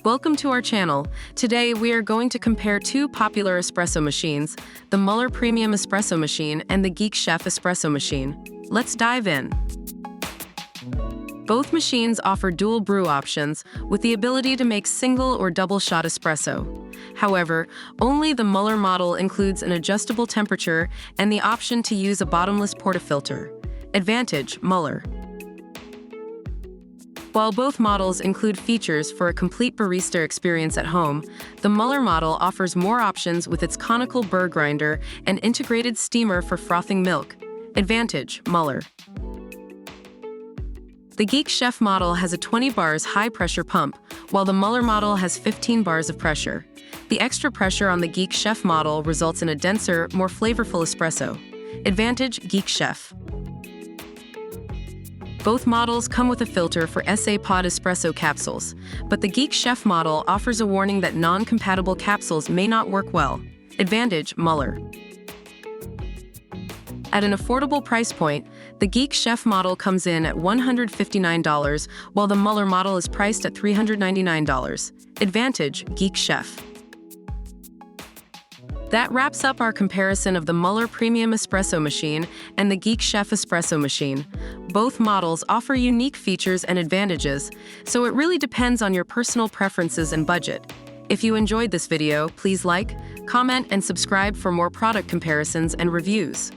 Welcome to our channel. Today we are going to compare two popular espresso machines, the Mueller Premium Espresso Machine and the Geek Chef Espresso Machine. Let's dive in. Both machines offer dual brew options with the ability to make single or double shot espresso. However, only the Mueller model includes an adjustable temperature and the option to use a bottomless portafilter. Advantage: Mueller. While both models include features for a complete barista experience at home, the Mueller model offers more options with its conical burr grinder and integrated steamer for frothing milk. Advantage: Mueller. The Geek Chef model has a 20 bars high-pressure pump, while the Mueller model has 15 bars of pressure. The extra pressure on the Geek Chef model results in a denser, more flavorful espresso. Advantage: Geek Chef. Both models come with a filter for SA Pod espresso capsules, but the Geek Chef model offers a warning that non-compatible capsules may not work well. Advantage: Mueller. At an affordable price point, the Geek Chef model comes in at $159, while the Mueller model is priced at $399. Advantage: Geek Chef. That wraps up our comparison of the Mueller Premium Espresso Machine and the Geek Chef Espresso Machine. Both models offer unique features and advantages, so it really depends on your personal preferences and budget. If you enjoyed this video, please like, comment, and subscribe for more product comparisons and reviews.